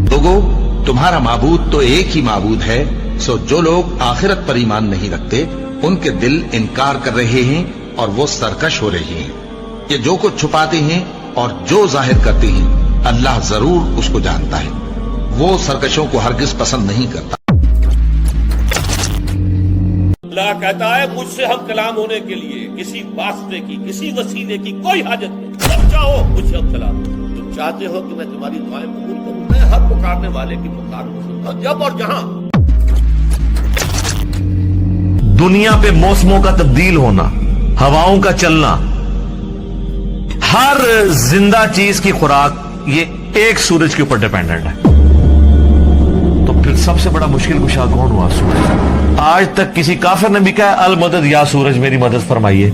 लोगों, तुम्हारा माबूद तो एक ही माबूद है। सो जो लोग आखिरत पर ईमान नहीं रखते उनके दिल इनकार कर रहे हैं और वो सरकश हो रहे हैं। ये जो कुछ छुपाते हैं और जो जाहिर करते हैं अल्लाह जरूर उसको जानता है। वो सरकशों को हरगिज पसंद नहीं करता। अल्लाह कहता है मुझसे हम कलाम होने के लिए किसी वास्ते की किसी वसीले की कोई हाजत नहीं। जब चाहो मुझसे हम कलाम। तुम चाहते हो कि मैं तुम्हारी दुआएं कबूल करूं, मैं हर पुकारने वाले की पुकार को सुनता हूं, जब और जहां। दुनिया पे मौसमों का तब्दील होना, हवाओं का चलना, हर जिंदा चीज की खुराक ये एक सूरज के ऊपर डिपेंडेंट है। तो फिर सबसे बड़ा मुश्किल कुशा कौन हुआ? सूरज। आज तक किसी काफिर ने भी कहा अल मदद या सूरज मेरी मदद फरमाइए?